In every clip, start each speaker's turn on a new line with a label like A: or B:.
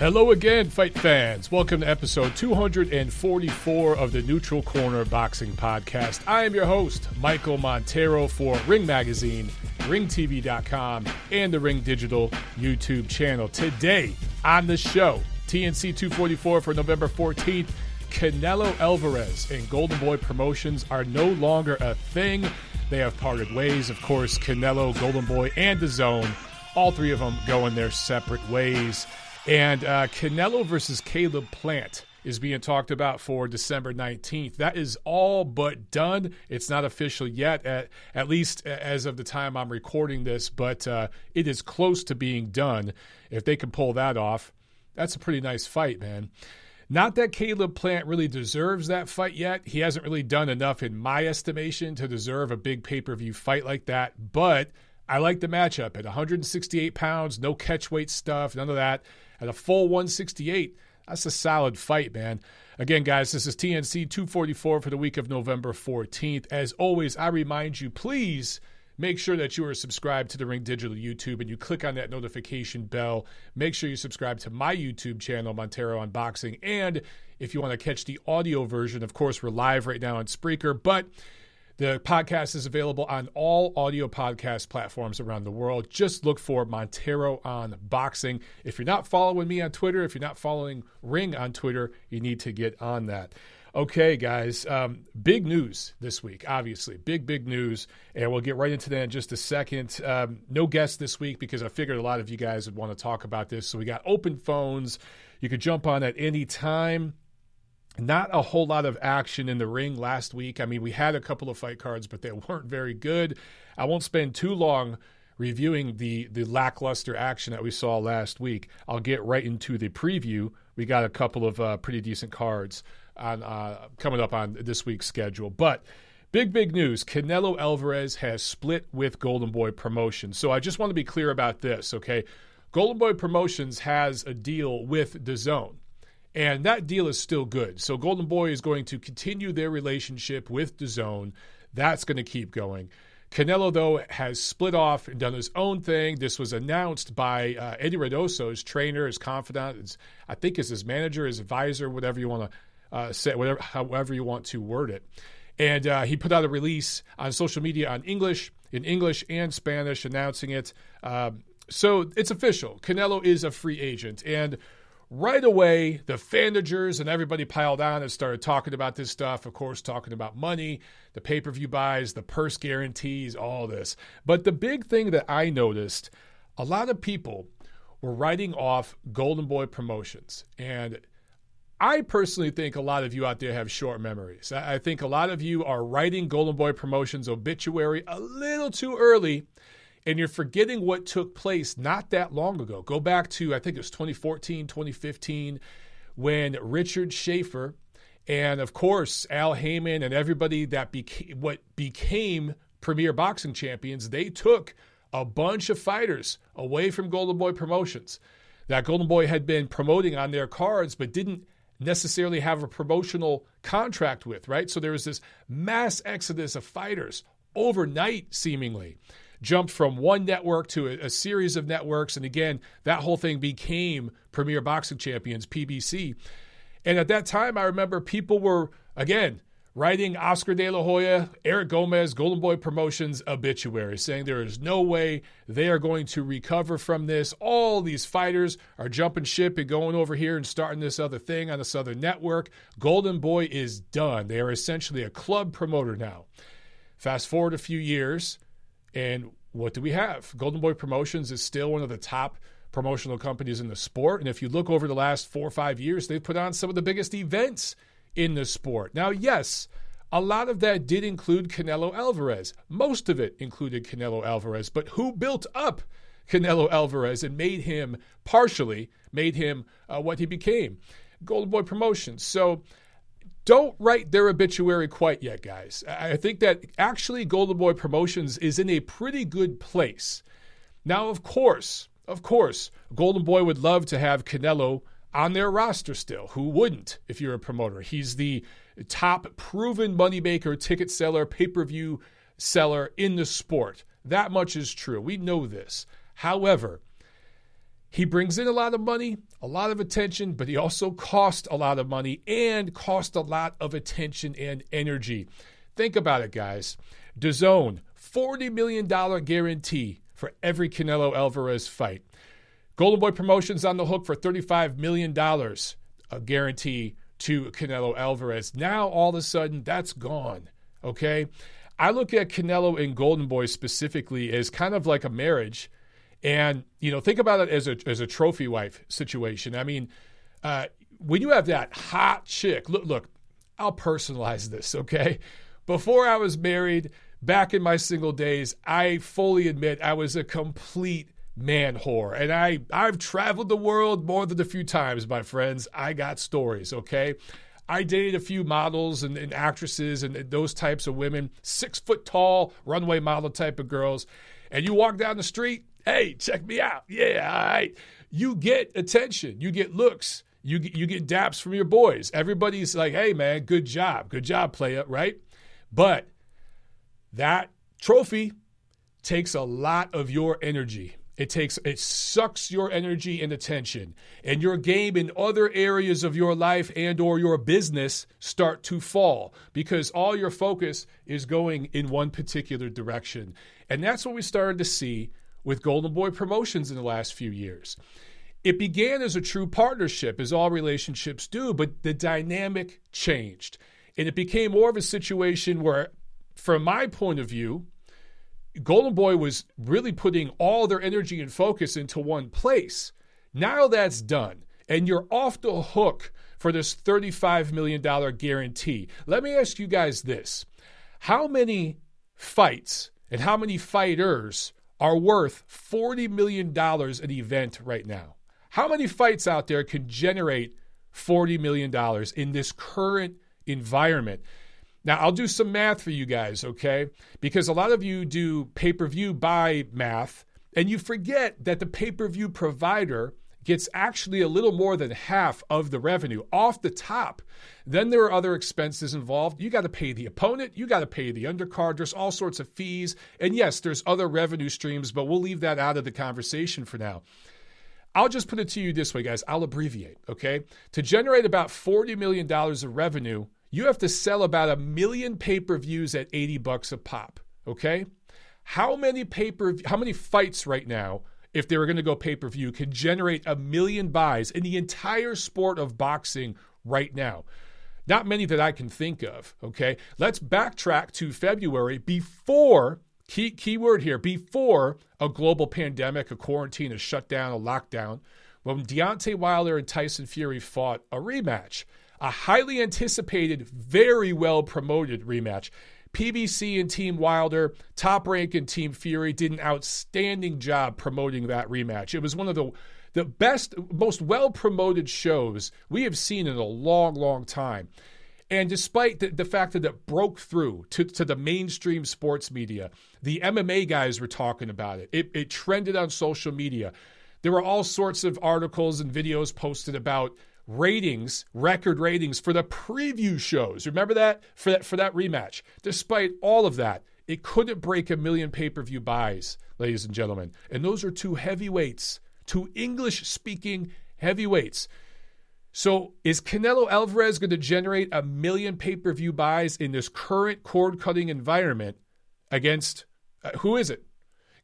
A: Hello again, fight fans. Welcome to episode 244 of the Neutral Corner Boxing Podcast. I am your host, Michael Montero for Ring Magazine, ringtv.com, and the Ring Digital YouTube channel. Today on the show, TNC 244 for November 14th, Canelo Alvarez and Golden Boy Promotions are no longer a thing. They have parted ways. Of course, Canelo, Golden Boy, and DAZN, all three of them going their separate ways. And Canelo versus Caleb Plant is being talked about for December 19th. That is all but done. It's not official yet, at least as of the time I'm recording this, but it is close to being done. If they can pull that off, that's a pretty nice fight, man. Not that Caleb Plant really deserves that fight yet. He hasn't really done enough, in my estimation, to deserve a big pay-per-view fight like that, but I like the matchup at 168 pounds, no catchweight stuff, none of that. At a full 168, that's a solid fight, man. Again, guys, this is TNC 244 for the week of November 14th. As always, I remind you, please make sure that you are subscribed to the Ring Digital YouTube and you click on that notification bell. Make sure you subscribe to my YouTube channel, Montero Unboxing. And if you want to catch the audio version, of course, we're live right now on Spreaker, but the podcast is available on all audio podcast platforms around the world. Just look for Montero on Boxing. If you're not following me on Twitter, if you're not following Ring on Twitter, you need to get on that. Okay, guys, big news this week, obviously. Big news, and we'll get right into that in just a second. No guests this week because I figured a lot of you guys would want to talk about this. So we got open phones. You could jump on at any time. Not a whole lot of action in the ring last week. I mean, we had a couple of fight cards, but they weren't very good. I won't spend too long reviewing the lackluster action that we saw last week. I'll get right into the preview. We got a couple of pretty decent cards on coming up on this week's schedule. But big news. Canelo Alvarez has split with Golden Boy Promotions. So I just want to be clear about this, okay? Golden Boy Promotions has a deal with DAZN. And that deal is still good. So Golden Boy is going to continue their relationship with DAZN. That's going to keep going. Canelo, though, has split off and done his own thing. This was announced by Eddie Reynoso, his trainer, his confidant, I think is his manager, his advisor, whatever you want to say, however you want to word it. And he put out a release on social media in English and Spanish announcing it. So it's official. Canelo is a free agent. And right away, the fanagers and everybody piled on and started talking about this stuff, of course, talking about money, the pay-per-view buys, the purse guarantees, all this. But the big thing that I noticed, a lot of people were writing off Golden Boy Promotions. And I personally think a lot of you out there have short memories. I think a lot of you are writing Golden Boy Promotions obituary a little too early, and you're forgetting what took place not that long ago. Go back to, I think it was 2014, 2015, when Richard Schaefer and, of course, Al Heyman and everybody that became premier boxing champions, they took a bunch of fighters away from Golden Boy Promotions that Golden Boy had been promoting on their cards but didn't necessarily have a promotional contract with, right? So there was this mass exodus of fighters overnight, seemingly. Jumped from one network to a series of networks. And again, that whole thing became Premier Boxing Champions, PBC. And at that time, I remember people were, again, writing Oscar De La Hoya, Eric Gomez, Golden Boy Promotions obituary, saying there is no way they are going to recover from this. All these fighters are jumping ship and going over here and starting this other thing on this other network. Golden Boy is done. They are essentially a club promoter now. Fast forward a few years, and what do we have? Golden Boy Promotions is still one of the top promotional companies in the sport. And if you look over the last 4 or 5 years, they've put on some of the biggest events in the sport. Now, yes, a lot of that did include Canelo Alvarez. Most of it included Canelo Alvarez. But who built up Canelo Alvarez and made him what he became? Golden Boy Promotions. So don't write their obituary quite yet, guys. I think that actually Golden Boy Promotions is in a pretty good place. Now, of course, Golden Boy would love to have Canelo on their roster still. Who wouldn't if you're a promoter? He's the top proven moneymaker, ticket seller, pay-per-view seller in the sport. That much is true. We know this. However, He brings in a lot of money, a lot of attention, but he also cost a lot of money and cost a lot of attention and energy. Think about it, guys. DAZN, $40 million guarantee for every Canelo Alvarez fight. Golden Boy Promotions on the hook for $35 million, a guarantee to Canelo Alvarez. Now, all of a sudden, that's gone, okay? I look at Canelo and Golden Boy specifically as kind of like a marriage. And, think about it as a trophy wife situation. I mean, when you have that hot chick, look, I'll personalize this, okay? Before I was married, back in my single days, I fully admit I was a complete man whore. And I've traveled the world more than a few times, my friends. I got stories, okay? I dated a few models and actresses and those types of women, 6 foot tall, runway model type of girls. And you walk down the street, hey, check me out. Yeah, all right. You get attention. You get looks. You get daps from your boys. Everybody's like, hey, man, good job. Good job, playa, right? But that trophy takes a lot of your energy. It sucks your energy and attention, and your game in other areas of your life and or your business start to fall because all your focus is going in one particular direction. And that's what we started to see with Golden Boy Promotions in the last few years. It began as a true partnership, as all relationships do, but the dynamic changed. And it became more of a situation where, from my point of view, Golden Boy was really putting all their energy and focus into one place. Now that's done, and you're off the hook for this $35 million guarantee. Let me ask you guys this. How many fights and how many fighters are worth $40 million an event right now? How many fights out there can generate $40 million in this current environment? Now, I'll do some math for you guys, okay? Because a lot of you do pay-per-view buy math, and you forget that the pay-per-view provider gets actually a little more than half of the revenue off the top. Then there are other expenses involved. You got to pay the opponent. You got to pay the undercard. There's all sorts of fees. And yes, there's other revenue streams, but we'll leave that out of the conversation for now. I'll just put it to you this way, guys. I'll abbreviate, okay? To generate about $40 million of revenue, you have to sell about 1 million pay-per-views at $80 a pop, okay? How many fights right now, if they were going to go pay-per-view, can generate 1 million buys in the entire sport of boxing right now? Not many that I can think of, okay? Let's backtrack to February before, key word here, before a global pandemic, a quarantine, a shutdown, a lockdown, when Deontay Wilder and Tyson Fury fought a rematch. A highly anticipated, very well-promoted rematch. PBC and Team Wilder, Top Rank and Team Fury did an outstanding job promoting that rematch. It was one of the best, most well-promoted shows we have seen in a long, long time. And despite the fact that it broke through to the mainstream sports media, the MMA guys were talking about it. It trended on social media. There were all sorts of articles and videos posted about ratings, record ratings for the preview shows. Remember that? For that rematch. Despite all of that, it couldn't break 1 million pay-per-view buys, ladies and gentlemen. And those are two heavyweights, two English-speaking heavyweights. So is Canelo Alvarez going to generate 1 million pay-per-view buys in this current cord-cutting environment against, who is it?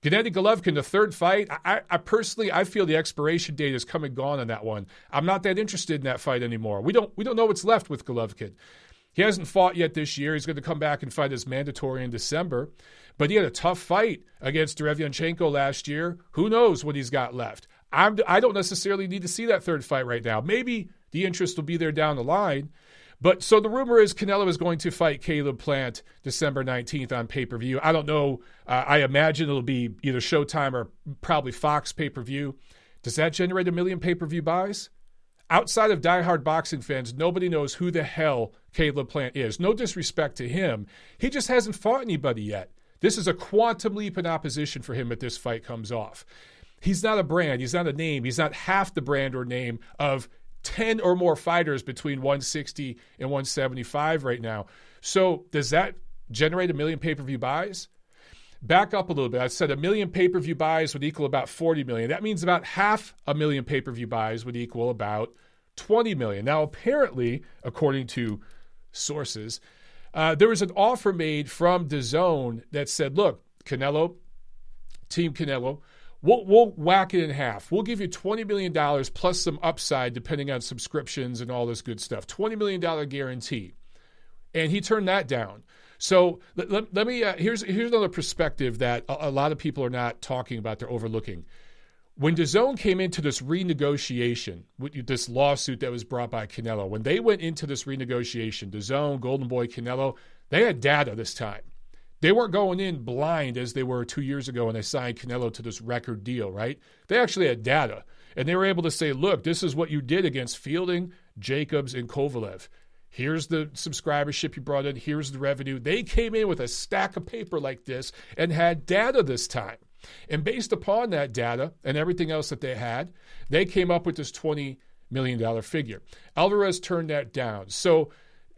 A: Gennady Golovkin, the third fight, I personally feel the expiration date is come and gone on that one. I'm not that interested in that fight anymore. We don't know what's left with Golovkin. He hasn't fought yet this year. He's going to come back and fight as mandatory in December. But he had a tough fight against Derevyanchenko last year. Who knows what he's got left? I don't necessarily need to see that third fight right now. Maybe the interest will be there down the line. But so the rumor is Canelo is going to fight Caleb Plant December 19th on pay-per-view. I don't know. I imagine it'll be either Showtime or probably Fox pay-per-view. Does that generate 1 million pay-per-view buys? Outside of diehard boxing fans, nobody knows who the hell Caleb Plant is. No disrespect to him. He just hasn't fought anybody yet. This is a quantum leap in opposition for him if this fight comes off. He's not a brand. He's not a name. He's not half the brand or name of 10 or more fighters between 160 and 175 right now. So does that generate 1 million pay-per-view buys? back up a little bit. I said 1 million pay-per-view buys would equal about 40 million. That means about 500,000 pay-per-view buys would equal about 20 million. Now, apparently, according to sources, there was an offer made from DAZN that said, look, Canelo, Team Canelo, we'll whack it in half. We'll give you $20 million plus some upside depending on subscriptions and all this good stuff. $20 million guarantee. And he turned that down. So let me, here's another perspective that a lot of people are not talking about, they're overlooking. When DAZN came into this renegotiation, this lawsuit that was brought by Canelo, when they went into this renegotiation, DAZN, Golden Boy, Canelo, they had data this time. They weren't going in blind as they were 2 years ago when they signed Canelo to this record deal, right? They actually had data. And they were able to say, look, this is what you did against Fielding, Jacobs, and Kovalev. Here's the subscribership you brought in. Here's the revenue. They came in with a stack of paper like this and had data this time. And based upon that data and everything else that they had, they came up with this $20 million figure. Alvarez turned that down. So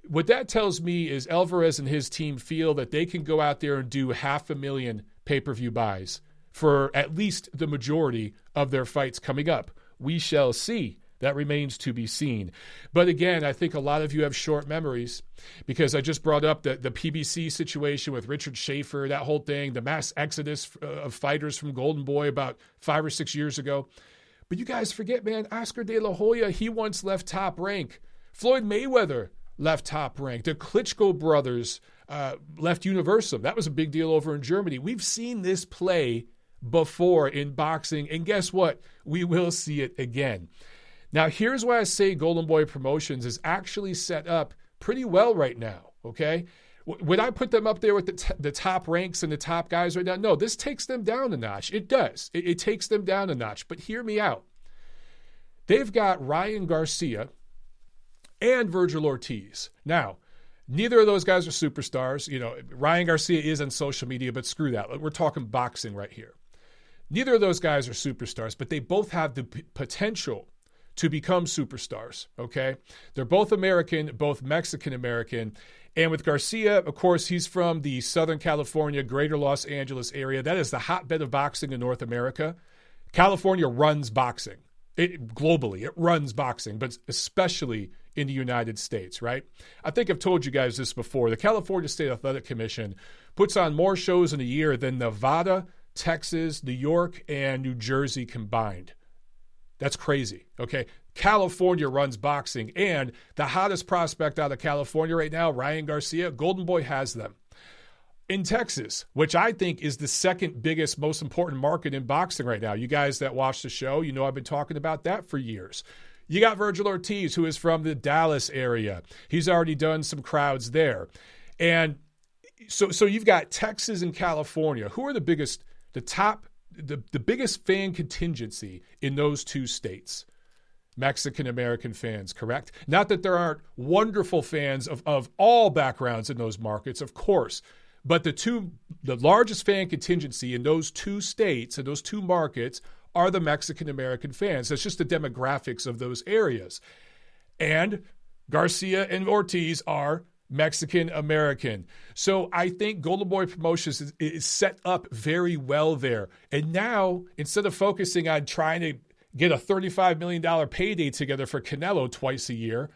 A: what that tells me is Alvarez and his team feel that they can go out there and do 500,000 pay-per-view buys for at least the majority of their fights coming up. We shall see. That remains to be seen. But again, I think a lot of you have short memories because I just brought up the PBC situation with Richard Schaefer, that whole thing, the mass exodus of fighters from Golden Boy about 5 or 6 years ago. But you guys forget, man, Oscar De La Hoya, he once left Top Rank. Floyd Mayweather left Top Rank. The Klitschko brothers left Universum. That was a big deal over in Germany. We've seen this play before in boxing, and guess what? We will see it again. Now, here's why I say Golden Boy Promotions is actually set up pretty well right now, okay? Would I put them up there with the top ranks and the top guys right now? No, this takes them down a notch. It does. It takes them down a notch. But hear me out. They've got Ryan Garcia and Vergil Ortiz. Now, neither of those guys are superstars. You know, Ryan Garcia is on social media, but screw that. We're talking boxing right here. Neither of those guys are superstars, but they both have the potential to become superstars, okay? They're both American, both Mexican-American. And with Garcia, of course, he's from the Southern California, greater Los Angeles area. That is the hotbed of boxing in North America. California runs boxing. Globally, it runs boxing, but especially in the United States, right? I think I've told you guys this before. The California State Athletic Commission puts on more shows in a year than Nevada, Texas, New York, and New Jersey combined. That's crazy, okay? California runs boxing, and the hottest prospect out of California right now, Ryan Garcia, Golden Boy has them. In Texas, which I think is the second biggest, most important market in boxing right now. You guys that watch the show, you know I've been talking about that for years. You got Vergil Ortiz, who is from the Dallas area. He's already done some crowds there. And so you've got Texas and California. Who are the biggest, the biggest fan contingency in those two states? Mexican-American fans, correct? Not that there aren't wonderful fans of all backgrounds in those markets, of course. But the largest fan contingency in those two states and those two markets are the Mexican-American fans. That's just the demographics of those areas. And Garcia and Ortiz are Mexican-American. So I think Golden Boy Promotions is set up very well there. And now, instead of focusing on trying to get a $35 million payday together for Canelo twice a year,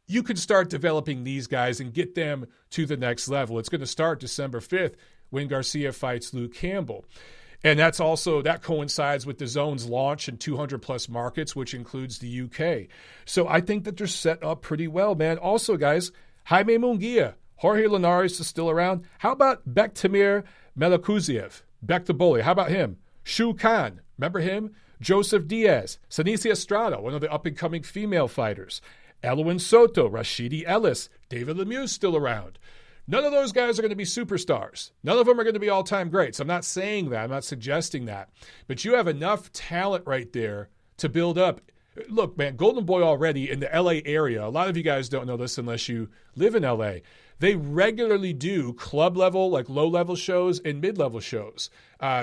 A: you can start developing these guys and get them to the next level. It's going to start December 5th when Garcia fights Luke Campbell. And that coincides with DAZN's launch in 200-plus markets, which includes the UK. So I think that they're set up pretty well, man. Also, guys, Jaime Munguia, Jorge Linares is still around. How about Bektemir Melakuziev, Bek the Bully? How about him? Shu Khan, remember him? Joseph Diaz, Sanicia Estrada, one of the up-and-coming female fighters. Elwin Soto, Rashidi Ellis, David Lemieux still around. None of those guys are going to be superstars. None of them are going to be all-time greats. I'm not saying that. I'm not suggesting that. But you have enough talent right there to build up. Look, man, Golden Boy already in the L.A. area, a lot of you guys don't know this unless you live in L.A., they regularly do club-level, like low-level shows and mid-level shows.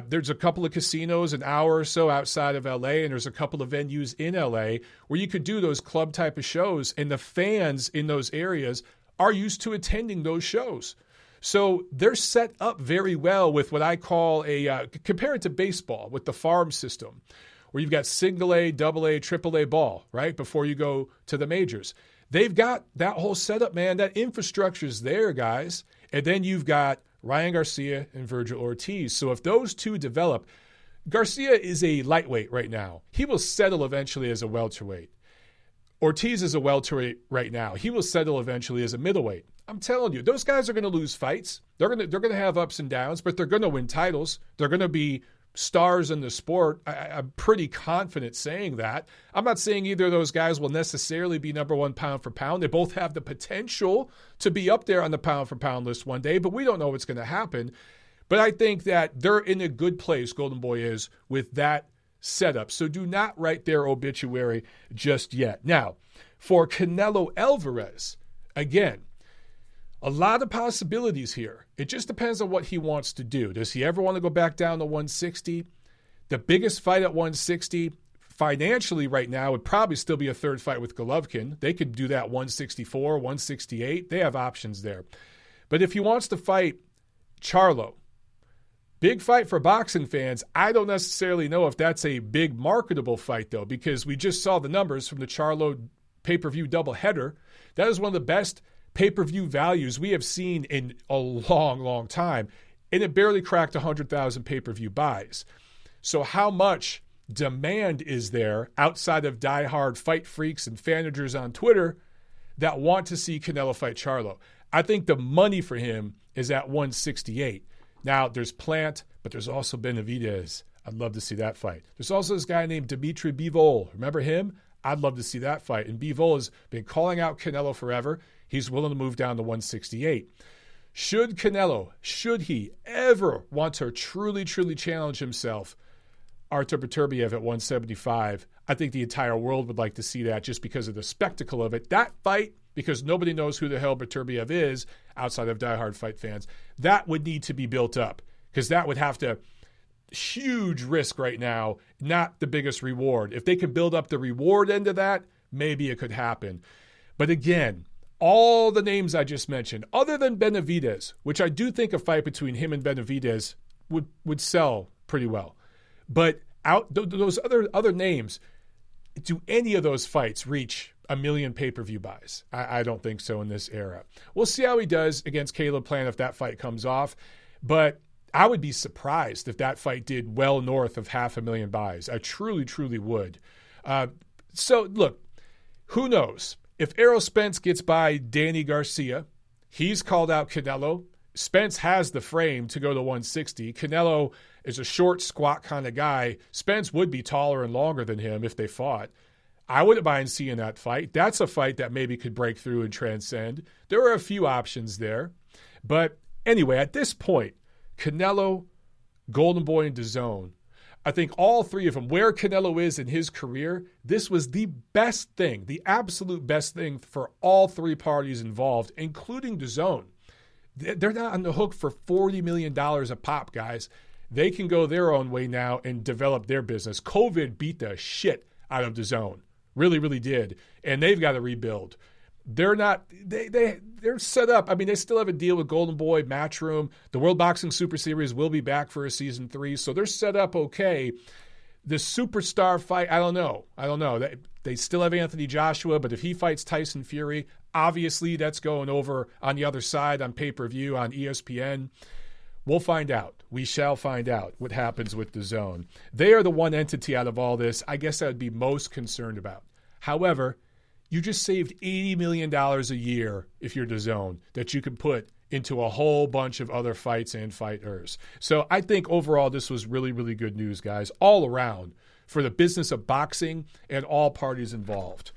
A: There's a couple of casinos an hour or so outside of L.A., and there's a couple of venues in L.A. where you could do those club type of shows, and the fans in those areas are used to attending those shows. So they're set up very well with what I call compare it to baseball with the farm system, where you've got single A, double A, triple A ball, right, before you go to the majors. They've got that whole setup, man. That infrastructure's there, guys. And then you've got Ryan Garcia and Vergil Ortiz. So if those two develop, Garcia is a lightweight right now. He will settle eventually as a welterweight. Ortiz is a welterweight right now. He will settle eventually as a middleweight. I'm telling you, those guys are going to lose fights. They're going to have ups and downs, but they're going to win titles. They're going to be stars in the sport. I'm pretty confident saying that. I'm not saying either of those guys will necessarily be number one pound for pound. They both have the potential to be up there on the pound for pound list one day, but we don't know what's going to happen. But I think that they're in a good place, Golden Boy is, with that setup. So do not write their obituary just yet. Now, for Canelo Alvarez, again, a lot of possibilities here. It just depends on what he wants to do. Does he ever want to go back down to 160? The biggest fight at 160 financially right now would probably still be a third fight with Golovkin. They could do that 164, 168. They have options there. But if he wants to fight Charlo, big fight for boxing fans. I don't necessarily know if that's a big marketable fight, though, because we just saw the numbers from the Charlo pay-per-view doubleheader. That is one of the best pay-per-view values we have seen in a long, long time, and it barely cracked 100,000 pay-per-view buys. So how much demand is there outside of diehard fight freaks and fanagers on Twitter that want to see Canelo fight Charlo? I think the money for him is at 168. Now, there's Plant, but there's also Benavidez. I'd love to see that fight. There's also this guy named Dimitri Bivol. Remember him? I'd love to see that fight. And Bivol has been calling out Canelo forever. He's willing to move down to 168. Should he ever want to truly, truly challenge himself, Artur Beterbiev at 175, I think the entire world would like to see that just because of the spectacle of it. That fight, because nobody knows who the hell Beterbiev is outside of diehard fight fans, that would need to be built up because that would have to huge risk right now, not the biggest reward. If they can build up the reward end of that, maybe it could happen. But again, all the names I just mentioned, other than Benavidez, which I do think a fight between him and Benavidez would sell pretty well. But those other names, do any of those fights reach 1 million pay-per-view buys? I don't think so in this era. We'll see how he does against Caleb Plant if that fight comes off. But I would be surprised if that fight did well north of 500,000 buys. I truly, truly would. So, look, who knows? If Errol Spence gets by Danny Garcia, he's called out Canelo. Spence has the frame to go to 160. Canelo is a short, squat kind of guy. Spence would be taller and longer than him if they fought. I wouldn't mind seeing that fight. That's a fight that maybe could break through and transcend. There are a few options there. But anyway, at this point, Canelo, Golden Boy, and DAZN, I think all three of them, where Canelo is in his career, this was the best thing, the absolute best thing for all three parties involved, including DAZN. They're not on the hook for $40 million a pop, guys. They can go their own way now and develop their business. COVID beat the shit out of DAZN. Really, really did. And they've got to rebuild. They're set up. I mean, they still have a deal with Golden Boy, Matchroom. The World Boxing Super Series will be back for a season 3. So they're set up okay. The superstar fight, I don't know. They still have Anthony Joshua, but if he fights Tyson Fury, obviously that's going over on the other side on pay-per-view on ESPN. We'll find out. We shall find out what happens with DAZN. They are the one entity out of all this I guess I would be most concerned about. However, you just saved $80 million a year if you're DAZN that you can put into a whole bunch of other fights and fighters. So I think overall this was really, really good news, guys, all around for the business of boxing and all parties involved.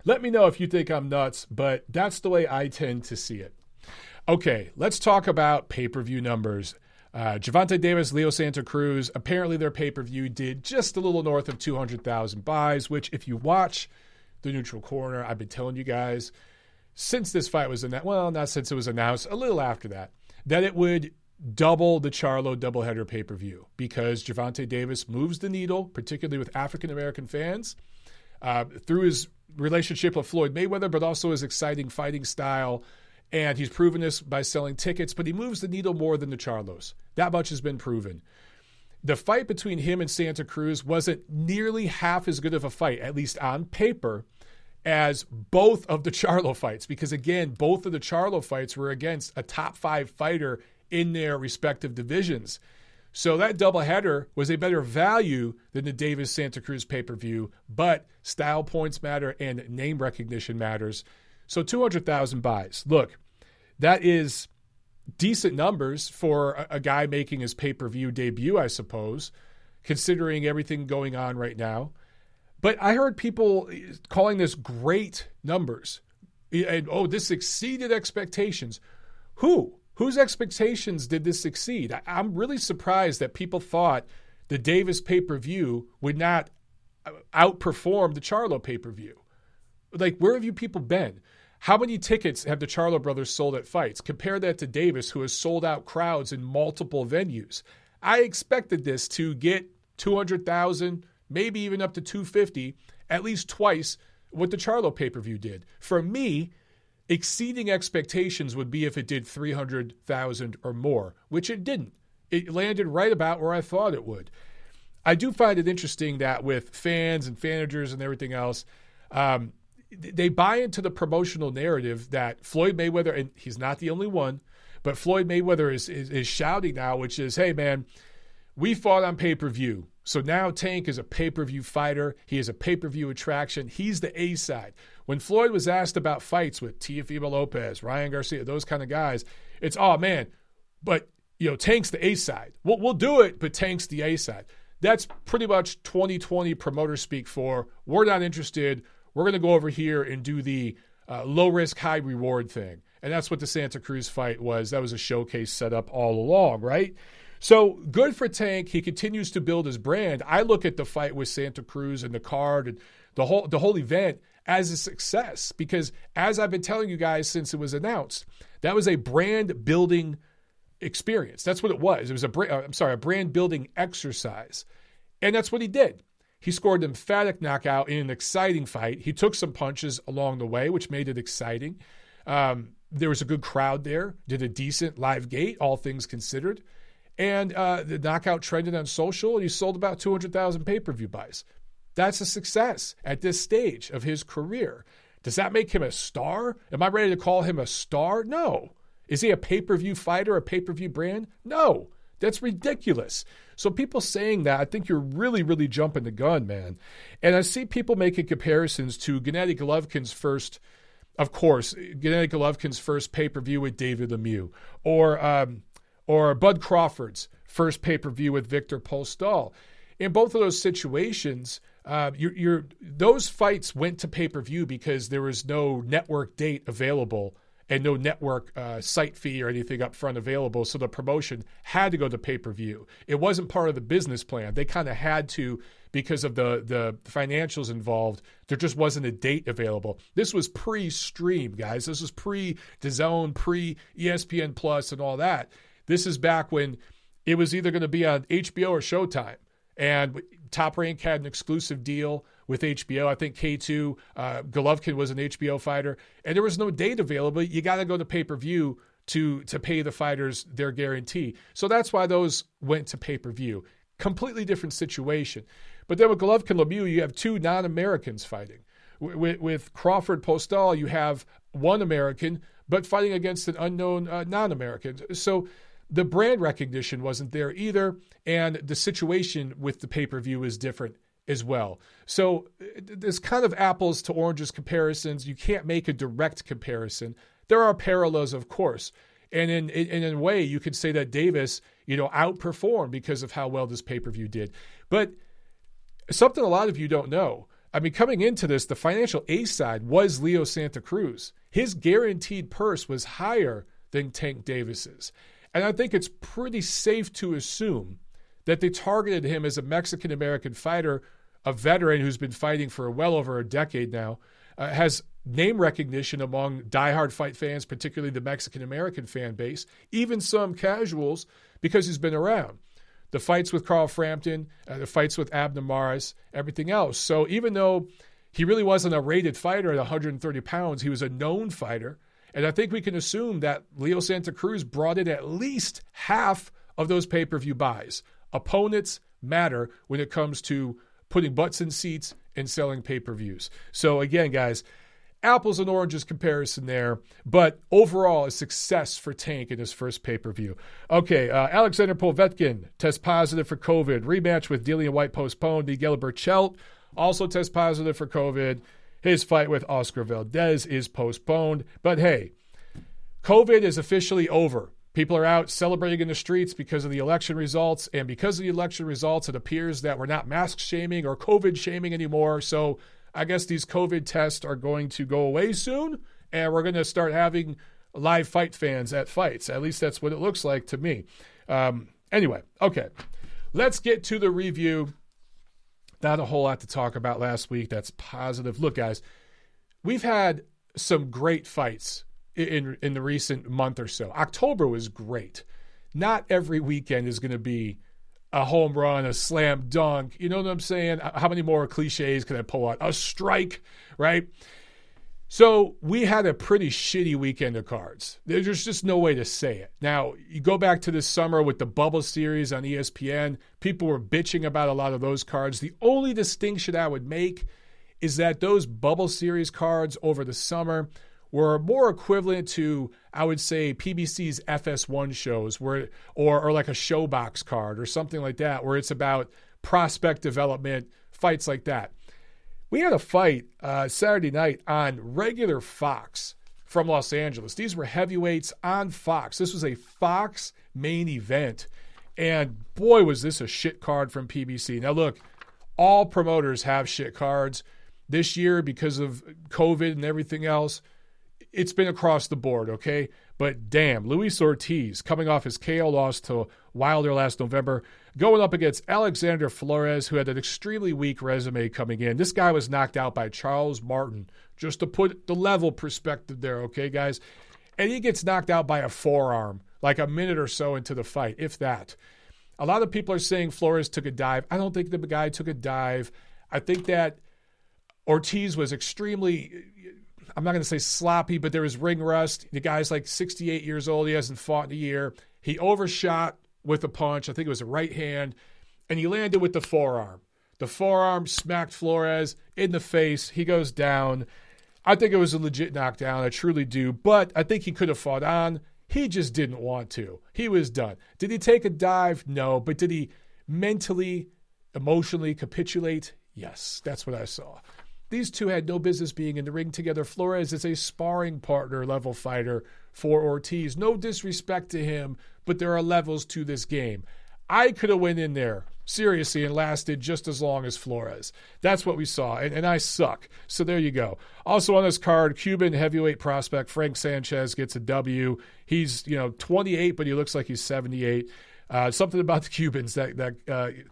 A: Let me know if you think I'm nuts, but that's the way I tend to see it. Okay, let's talk about pay-per-view numbers. Gervonta Davis, Leo Santa Cruz, apparently their pay-per-view did just a little north of 200,000 buys, which if you watch the Neutral Corner, I've been telling you guys since this fight was announced, well, not since it was announced, a little after that it would double the Charlo doubleheader pay-per-view because Gervonta Davis moves the needle, particularly with African-American fans, through his relationship with Floyd Mayweather, but also his exciting fighting style And he's proven this by selling tickets, but he moves the needle more than the Charlos. That much has been proven. The fight between him and Santa Cruz wasn't nearly half as good of a fight, at least on paper, as both of the Charlo fights. Because again, both of the Charlo fights were against a top 5 fighter in their respective divisions. So that doubleheader was a better value than the Davis-Santa Cruz pay-per-view, but style points matter and name recognition matters. So 200,000 buys. Look, that is decent numbers for a guy making his pay-per-view debut, I suppose, considering everything going on right now. But I heard people calling this great numbers. And, this exceeded expectations. Whose expectations did this exceed? I'm really surprised that people thought the Davis pay-per-view would not outperform the Charlo pay-per-view. Like, where have you people been? How many tickets have the Charlo brothers sold at fights? Compare that to Davis, who has sold out crowds in multiple venues. I expected this to get 200,000, maybe even up to 250, at least twice what the Charlo pay-per-view did. For me, exceeding expectations would be if it did 300,000 or more, which it didn't. It landed right about where I thought it would. I do find it interesting that with fans and managers and everything else, they buy into the promotional narrative that Floyd Mayweather, and he's not the only one, but Floyd Mayweather is shouting now, which is, hey, man, we fought on pay-per-view. So now Tank is a pay-per-view fighter. He is a pay-per-view attraction. He's the A side. When Floyd was asked about fights with Teofimo Lopez, Ryan Garcia, those kind of guys, it's, oh, man, but, Tank's the A side. We'll do it, but Tank's the A side. That's pretty much 2020 promoter speak for, we're not interested. We're going to go over here and do the low-risk, high-reward thing. And that's what the Santa Cruz fight was. That was a showcase set up all along, right? So good for Tank. He continues to build his brand. I look at the fight with Santa Cruz and the card and the whole event as a success because, as I've been telling you guys since it was announced, that was a brand-building experience. That's what it was. It was a brand-building exercise. And that's what he did. He scored an emphatic knockout in an exciting fight. He took some punches along the way, which made it exciting. There was a good crowd there, did a decent live gate, all things considered. And the knockout trended on social, and he sold about 200,000 pay-per-view buys. That's a success at this stage of his career. Does that make him a star? Am I ready to call him a star? No. Is he a pay-per-view fighter, a pay-per-view brand? No. That's ridiculous. So people saying that, I think you're really, really jumping the gun, man. And I see people making comparisons to Gennady Golovkin's first, of course, Gennady Golovkin's first pay-per-view with David Lemieux, or Bud Crawford's first pay-per-view with Victor Postol. In both of those situations, those fights went to pay-per-view because there was no network date available and no network site fee or anything up front available, so the promotion had to go to pay-per-view. It wasn't part of the business plan. They kind of had to because of the financials involved. There just wasn't a date available. This was pre-stream, guys. This was pre-DAZN, pre-ESPN Plus and all that. This is back when it was either going to be on HBO or Showtime. And Top Rank had an exclusive deal with HBO. I think K2, Golovkin was an HBO fighter. And there was no date available. You got to go to pay-per-view to pay the fighters their guarantee. So that's why those went to pay-per-view. Completely different situation. But then with Golovkin Lemieux, you have two non-Americans fighting. With Crawford Postol, you have one American, but fighting against an unknown non-American. So the brand recognition wasn't there either, and the situation with the pay-per-view is different as well. So there's kind of apples to oranges comparisons. You can't make a direct comparison. There are parallels, of course. And in a way, you could say that Davis, outperformed because of how well this pay-per-view did. But something a lot of you don't know, I mean, coming into this, the financial ace side was Leo Santa Cruz. His guaranteed purse was higher than Tank Davis's. And I think it's pretty safe to assume that they targeted him as a Mexican-American fighter, a veteran who's been fighting for well over a decade now, has name recognition among diehard fight fans, particularly the Mexican-American fan base, even some casuals, because he's been around. The fights with Carl Frampton, the fights with Abner Maris, everything else. So even though he really wasn't a rated fighter at 130 pounds, he was a known fighter. And I think we can assume that Leo Santa Cruz brought in at least half of those pay-per-view buys. Opponents matter when it comes to putting butts in seats and selling pay-per-views. So again, guys, apples and oranges comparison there, but overall a success for Tank in his first pay-per-view. Okay, Alexander Povetkin tests positive for COVID. Rematch with Dillian White postponed. Miguel Berchelt also tests positive for COVID. His fight with Oscar Valdez is postponed. But hey, COVID is officially over. People are out celebrating in the streets because of the election results. And because of the election results, it appears that we're not mask shaming or COVID shaming anymore. So I guess these COVID tests are going to go away soon. And we're going to start having live fight fans at fights. At least that's what it looks like to me. Anyway, okay. Let's get to the review. Not a whole lot to talk about last week. That's positive. Look, guys, we've had some great fights in the recent month or so. October was great. Not every weekend is going to be a home run, a slam dunk. You know what I'm saying? How many more cliches can I pull out? A strike, right? So we had a pretty shitty weekend of cards. There's just no way to say it. Now, you go back to this summer with the Bubble Series on ESPN, people were bitching about a lot of those cards. The only distinction I would make is that those Bubble Series cards over the summer were more equivalent to, I would say, PBC's FS1 shows, where or like a Showbox card or something like that, where it's about prospect development, fights like that. We had a fight Saturday night on regular Fox from Los Angeles. These were heavyweights on Fox. This was a Fox main event. And boy, was this a shit card from PBC. Now, look, all promoters have shit cards. This year, because of COVID and everything else, it's been across the board, okay? But damn, Luis Ortiz, coming off his KO loss to Wilder last November, going up against Alexander Flores, who had an extremely weak resume coming in. This guy was knocked out by Charles Martin, just to put the level perspective there, okay, guys? And he gets knocked out by a forearm, like a minute or so into the fight, if that. A lot of people are saying Flores took a dive. I don't think the guy took a dive. I think that Ortiz was extremely, I'm not going to say sloppy, but there was ring rust. The guy's like 68 years old. He hasn't fought in a year. He overshot with a punch. I think it was a right hand, and he landed with the forearm. The forearm smacked Flores in the face. He goes down. I think it was a legit knockdown. I truly do. But I think he could have fought on. He just didn't want to. He was done. Did he take a dive? No. But did he mentally, emotionally capitulate? Yes. That's what I saw. These two had no business being in the ring together. Flores is a sparring partner level fighter for Ortiz. No disrespect to him, but there are levels to this game. I could have went in there, seriously, and lasted just as long as Flores. That's what we saw, and I suck. So there you go. Also on this card, Cuban heavyweight prospect Frank Sanchez gets a W. He's 28, but he looks like he's 78. Something about the Cubans that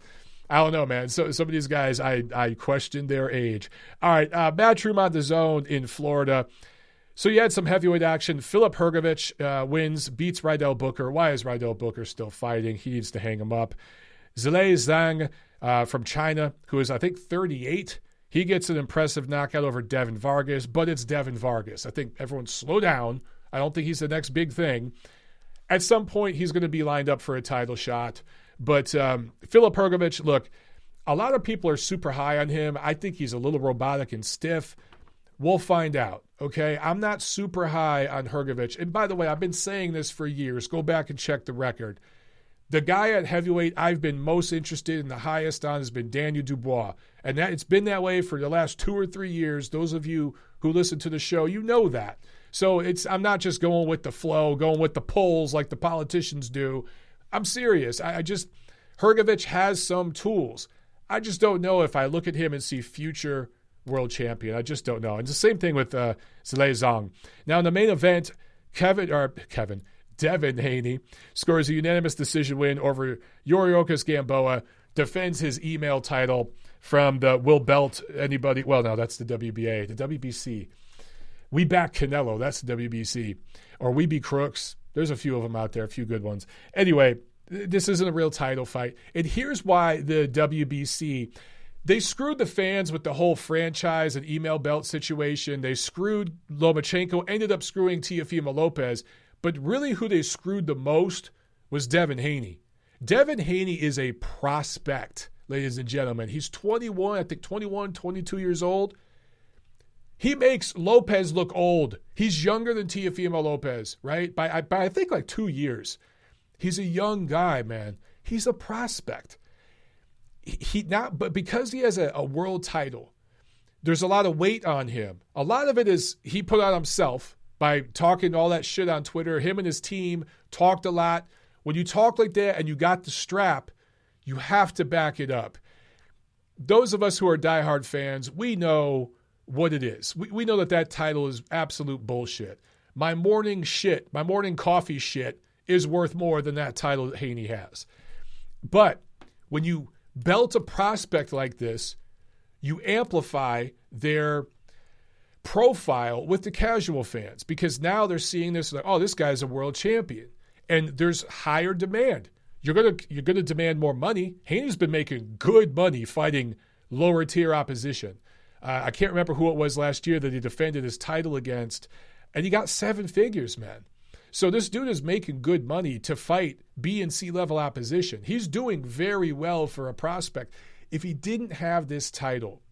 A: I don't know, man. So some of these guys, I question their age. All right, Matchroom on DAZN in Florida. So you had some heavyweight action. Filip Hrgović wins, beats Rydell Booker. Why is Rydell Booker still fighting? He needs to hang him up. Zhilei Zhang from China, who is, I think, 38. He gets an impressive knockout over Devin Vargas, but it's Devin Vargas. I think everyone slow down. I don't think he's the next big thing. At some point, he's going to be lined up for a title shot. But Filip Hrgović, look, a lot of people are super high on him. I think he's a little robotic and stiff. We'll find out, okay? I'm not super high on Hrgović. And by the way, I've been saying this for years. Go back and check the record. The guy at heavyweight I've been most interested in, the highest on, has been Daniel Dubois. And it's been that way for the last 2 or 3 years. Those of you who listen to the show, you know that. So I'm not just going with the flow, going with the polls like the politicians do. I'm serious. Hrgović has some tools. I just don't know if I look at him and see future world champion. I just don't know. And it's the same thing with Zhilei Zhang. Now in the main event, Devin Haney scores a unanimous decision win over Yuriorkis Gamboa, defends his email title from the Will Belt anybody. Well, no, that's the WBA, the WBC. We back Canelo. That's the WBC. Or We Be Crooks. There's a few of them out there, a few good ones. Anyway, this isn't a real title fight. And here's why the WBC, They screwed the fans with the whole franchise and email belt situation. They screwed Lomachenko, ended up screwing Teofimo Lopez. But really who they screwed the most was Devin Haney. Devin Haney is a prospect, ladies and gentlemen. He's 21, I think 21, 22 years old. He makes Lopez look old. He's younger than Teofimo Lopez, right? By I think like 2 years. He's a young guy, man. He's a prospect. But because he has a world title, there's a lot of weight on him. A lot of it is he put on himself by talking all that shit on Twitter. Him and his team talked a lot. When you talk like that and you got the strap, you have to back it up. Those of us who are diehard fans, we know what it is. We know that title is absolute bullshit. My morning coffee shit is worth more than that title that Haney has. But when you belt a prospect like this, you amplify their profile with the casual fans because now they're seeing this like, oh, this guy's a world champion. And there's higher demand. You're gonna demand more money. Haney's been making good money fighting lower tier opposition. I can't remember who it was last year that he defended his title against, and he got 7 figures, man. So this dude is making good money to fight B and C level opposition. He's doing very well for a prospect. If he didn't have this title,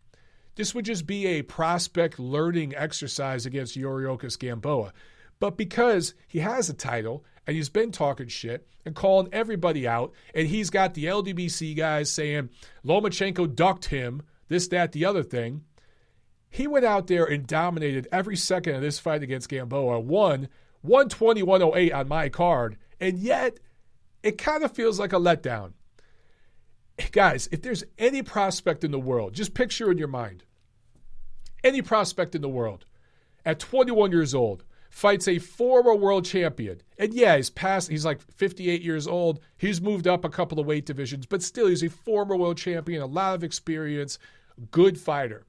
A: this would just be a prospect learning exercise against Yoriokas Gamboa. But because he has a title and he's been talking shit and calling everybody out, and he's got the LDBC guys saying Lomachenko ducked him, this, that, the other thing, he went out there and dominated every second of this fight against Gamboa, won 120-108 on my card, and yet it kind of feels like a letdown. Guys, if there's any prospect in the world, just picture in your mind, any prospect in the world at 21 years old fights a former world champion. And yeah, he's like 58 years old. He's moved up a couple of weight divisions, but still he's a former world champion, a lot of experience, good fighter.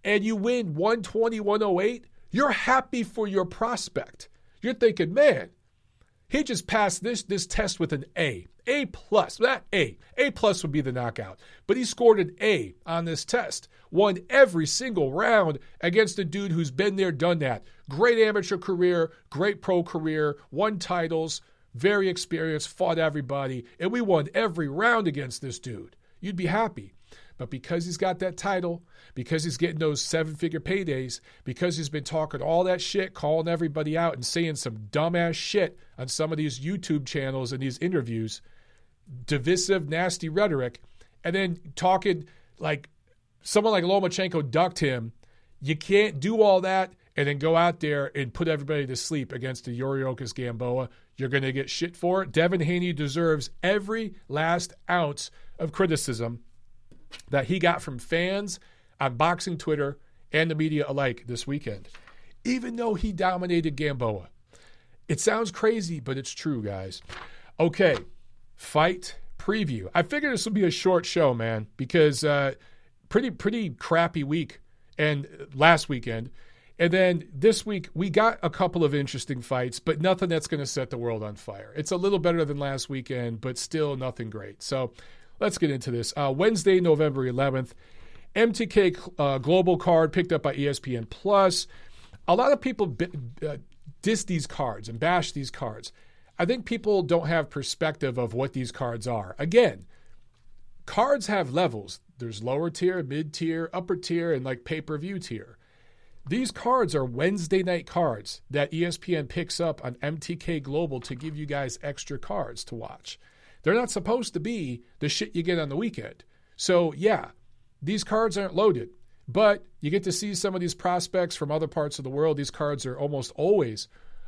A: And you win 120-108, you're happy for your prospect. You're thinking, man, he just passed this test with an A. A+. That A. A+ would be the knockout. But he scored an A on this test. Won every single round against a dude who's been there, done that. Great amateur career, great pro career, won titles, very experienced, fought everybody. And we won every round against this dude. You'd be happy. But because he's got that title, because he's getting those 7-figure paydays, because he's been talking all that shit, calling everybody out and saying some dumbass shit on some of these YouTube channels and these interviews, divisive, nasty rhetoric, and then talking like someone like Lomachenko ducked him, you can't do all that and then go out there and put everybody to sleep against the Yoriokas Gamboa. You're going to get shit for it. Devin Haney deserves every last ounce of criticism that he got from fans on boxing Twitter and the media alike this weekend, even though he dominated Gamboa. It sounds crazy, but it's true, guys. Okay, fight preview. I figured this would be a short show, man, because pretty crappy week and last weekend. And then this week, we got a couple of interesting fights, but nothing that's going to set the world on fire. It's a little better than last weekend, but still nothing great. So let's get into this. Wednesday, November 11th, MTK Global card picked up by ESPN Plus. A lot of people diss these cards and bash these cards. I think people don't have perspective of what these cards are. Again, cards have levels. There's lower tier, mid-tier, upper tier, and like pay-per-view tier. These cards are Wednesday night cards that ESPN picks up on MTK Global to give you guys extra cards to watch. They're not supposed to be the shit you get on the weekend. So, yeah, these cards aren't loaded, but you get to see some of these prospects from other parts of the world. These cards are almost always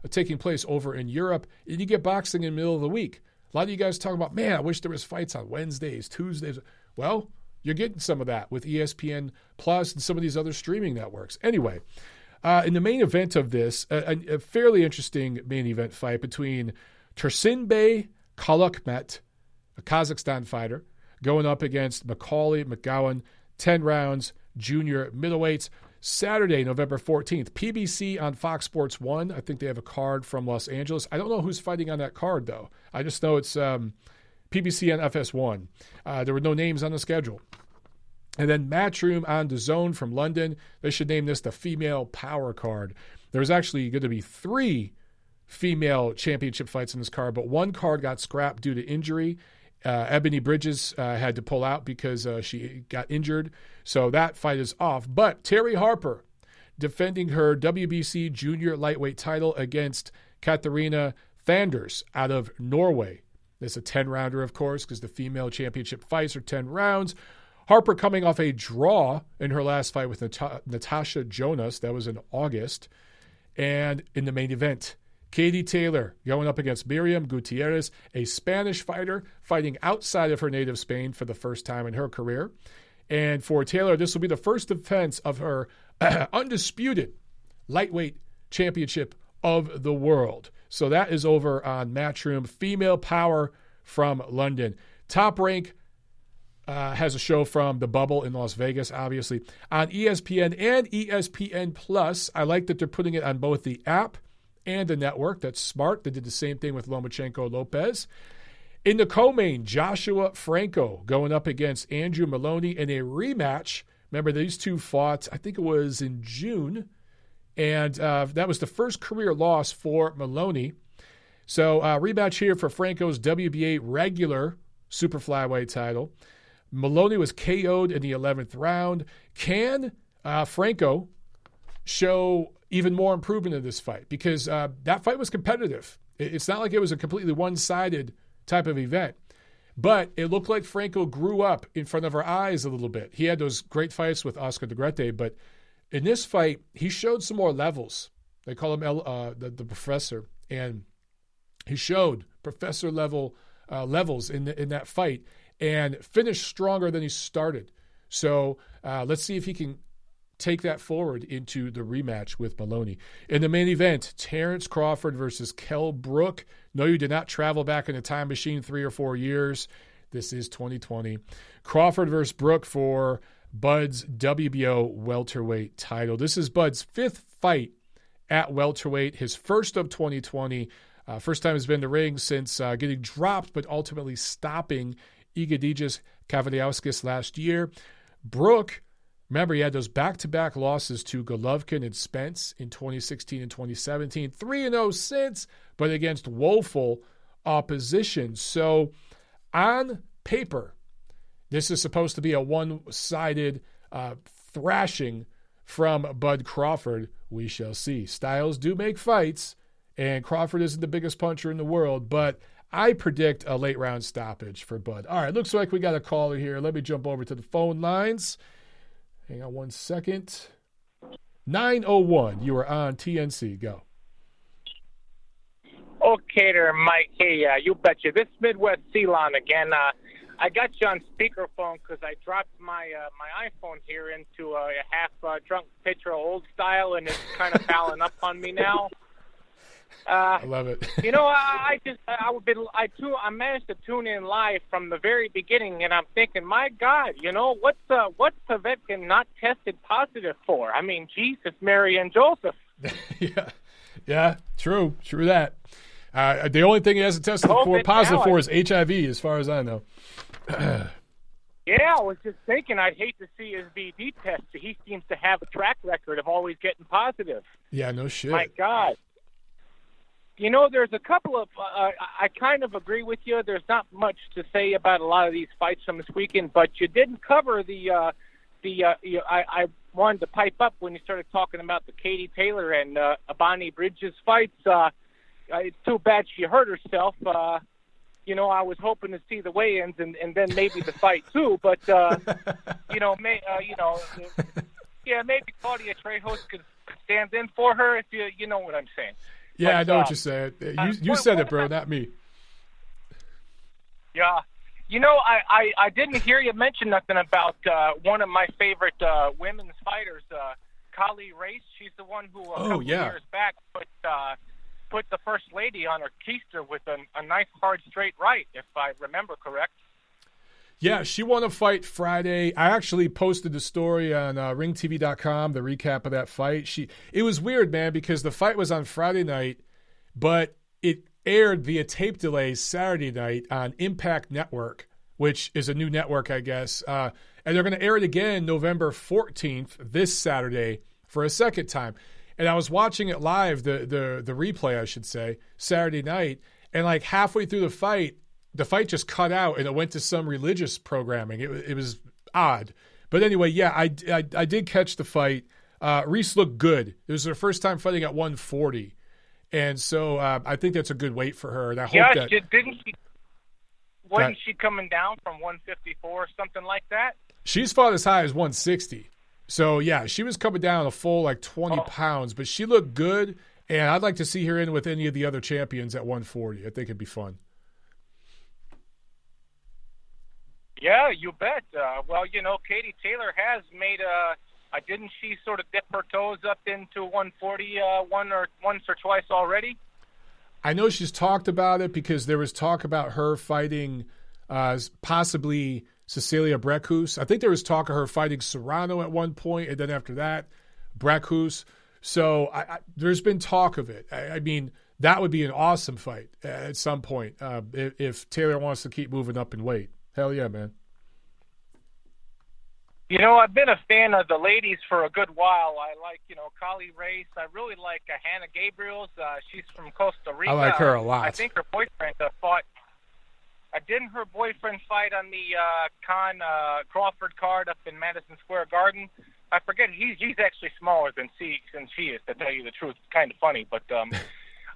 A: taking place over in Europe, and you get boxing in the middle of the week. A lot of you guys talking about, man, I wish there was fights on Wednesdays, Tuesdays. Well, you're getting some of that with ESPN Plus and some of these other streaming networks. Anyway, in the main event of this, a fairly interesting main event fight between Tursunbay Kalukmet, a Kazakhstan fighter, going up against Macaulay McGowan, 10 rounds, junior middleweights. Saturday, November 14th, PBC on Fox Sports 1. I think they have a card from Los Angeles. I don't know who's fighting on that card, though. I just know it's PBC on FS1. There were no names on the schedule. And then Matchroom on DAZN from London. They should name this the Female Power Card. There's actually going to be 3 female championship fights in this card, but one card got scrapped due to injury. Ebony Bridges had to pull out because she got injured. So that fight is off. But Terry Harper defending her WBC junior lightweight title against Katarina Thanders out of Norway. This is a 10-rounder, of course, because the female championship fights are 10 rounds. Harper coming off a draw in her last fight with Natasha Jonas. That was in August. And in the main event, Katie Taylor going up against Miriam Gutierrez, a Spanish fighter fighting outside of her native Spain for the first time in her career. And for Taylor, this will be the first defense of her undisputed lightweight championship of the world. So that is over on Matchroom. Female Power from London. Top Rank has a show from the Bubble in Las Vegas, obviously, on ESPN and ESPN Plus. I like that they're putting it on both the app and the network. That's smart. They did the same thing with Lomachenko Lopez. In the co-main, Joshua Franco going up against Andrew Maloney in a rematch. Remember, these two fought, I think it was in June, and that was the first career loss for Maloney. So rematch here for Franco's WBA regular super flyweight title. Maloney was KO'd in the 11th round. Can Franco show even more improvement in this fight? Because that fight was competitive. It's not like it was a completely one-sided type of event. But it looked like Franco grew up in front of our eyes a little bit. He had those great fights with Oscar De Grete, but in this fight, he showed some more levels. They call him the professor, and he showed professor level levels in that fight and finished stronger than he started. So let's see if he can take that forward into the rematch with Maloney. In the main event, Terence Crawford versus Kell Brook. No, you did not travel back in a time machine 3 or 4 years. This is 2020. Crawford versus Brook for Bud's WBO welterweight title. This is Bud's 5th fight at welterweight, his first of 2020. First time he's been in the ring since getting dropped, but ultimately stopping Egidijus Kavaliauskas last year. Brook, remember, he had those back-to-back losses to Golovkin and Spence in 2016 and 2017. 3-0 since, but against woeful opposition. So on paper, this is supposed to be a one-sided thrashing from Bud Crawford. We shall see. Styles do make fights, and Crawford isn't the biggest puncher in the world, but I predict a late-round stoppage for Bud. All right, looks like we got a caller here. Let me jump over to the phone lines. Hang on one second. 901, you are on TNC. Go.
B: Okay there, Mike. Hey, you betcha. This Midwest Ceylon again. I got you on speakerphone because I dropped my iPhone here into a half-drunk picture of old style, and it's kind of fouling up on me now.
A: I love it.
B: You know, I managed to tune in live from the very beginning, and I'm thinking, my God, you know, what's Povetkin not tested positive for? I mean, Jesus, Mary, and Joseph.
A: Yeah, true that. The only thing he hasn't tested positive for is HIV, as far as I know.
B: Yeah, I was just thinking I'd hate to see his VD test. He seems to have a track record of always getting positive.
A: Yeah, no shit.
B: My God. You know, there's a couple of I kind of agree with you. There's not much to say about a lot of these fights from this weekend, but you didn't cover I wanted to pipe up when you started talking about the Katie Taylor and Ebony Bridges fights. It's too bad she hurt herself. You know, I was hoping to see the weigh-ins and then maybe the fight too, but maybe Claudia Trejos could stand in for her if you know what I'm saying.
A: Yeah, I know what you're saying. You said it, bro, not me.
B: Yeah. You know, I didn't hear you mention nothing about one of my favorite women's fighters, Kali Race. She's the one who a couple years back put the First Lady on her keister with a nice, hard, straight right, if I remember correct.
A: Yeah, she won a fight Friday. I actually posted the story on ringtv.com, the recap of that fight. It was weird, man, because the fight was on Friday night, but it aired via tape delay Saturday night on Impact Network, which is a new network, I guess. And they're going to air it again November 14th, this Saturday, for a second time. And I was watching it live, the replay, I should say, Saturday night. And like halfway through the fight just cut out and it went to some religious programming. It was odd. But anyway, yeah, I did catch the fight. Reese looked good. It was her first time fighting at 140. And so I think that's a good weight for her. And I hope that...
B: Wasn't she coming down from 154 or something like that?
A: She's fought as high as 160. So, yeah, she was coming down a full, 20 pounds. But she looked good, and I'd like to see her in with any of the other champions at 140. I think it'd be fun.
B: Yeah, you bet. Well, Katie Taylor has made didn't she sort of dip her toes up into 140 once or twice already?
A: I know she's talked about it because there was talk about her fighting possibly Cecilia Brækhus. I think there was talk of her fighting Serrano at one point, and then after that, Brækhus. So there's been talk of it. I mean, that would be an awesome fight at some point if Taylor wants to keep moving up in weight. Hell yeah, man.
B: I've been a fan of the ladies for a good while. I like, Kali Race. I really like Hannah Gabriels. She's from Costa Rica.
A: I like her a lot.
B: I think her boyfriend fought. Didn't her boyfriend fight on the Crawford card up in Madison Square Garden? I forget. He's actually smaller than she is, to tell you the truth. It's kind of funny, but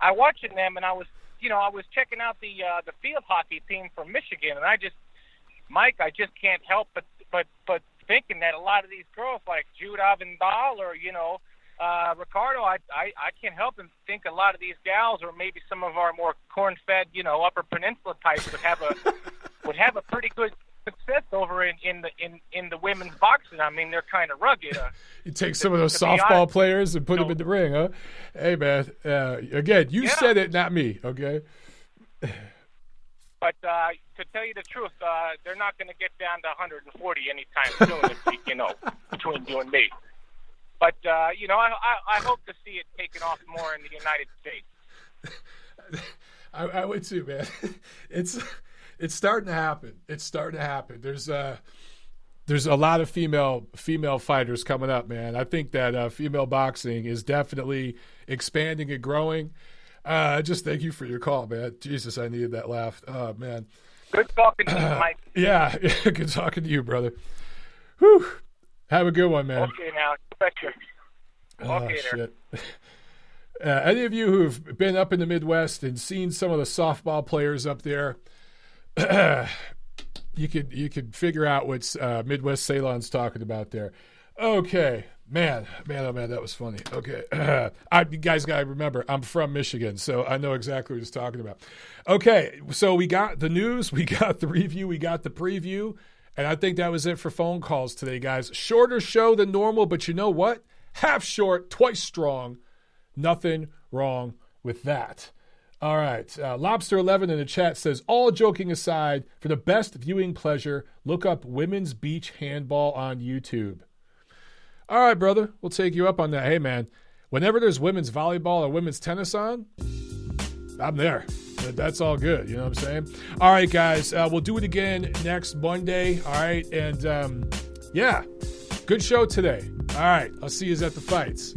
B: I watching them, and I was checking out the field hockey team from Michigan, and I just can't help but thinking that a lot of these girls like Jude Avendal or Ricardo, I can't help but think a lot of these gals, or maybe some of our more corn-fed Upper Peninsula types would have a pretty good success over in the women's boxing. I mean, they're kind of rugged.
A: You take some of those softball players and put them in the ring, huh? Hey, man. Again, you said it, not me. Okay.
B: But to tell you the truth, they're not going to get down to 140 anytime soon, between you and me. But, I hope to see it taken off more in the United States.
A: I would too, man. It's starting to happen. It's starting to happen. There's a lot of female fighters coming up, man. I think that female boxing is definitely expanding and growing. Just thank you for your call, man. Jesus, I needed that laugh. Oh, man.
B: Good talking to you, Mike.
A: Yeah, good talking to you, brother. Whew. Have a good one, man.
B: Okay, now. Betcha. Okay,
A: shit. Any of you who've been up in the Midwest and seen some of the softball players up there, you could figure out what Midwest Ceylon's talking about there. Okay. Man, oh man, that was funny. Okay. You guys got to remember, I'm from Michigan, so I know exactly what he's talking about. Okay, so we got the news, we got the review, we got the preview, and I think that was it for phone calls today, guys. Shorter show than normal, but you know what? Half short, twice strong. Nothing wrong with that. All right. Lobster11 in the chat says, all joking aside, for the best viewing pleasure, look up women's beach handball on YouTube. All right, brother. We'll take you up on that. Hey, man, whenever there's women's volleyball or women's tennis on, I'm there. That's all good. You know what I'm saying? All right, guys. We'll do it again next Monday. All right. And, yeah, good show today. All right. I'll see you at the fights.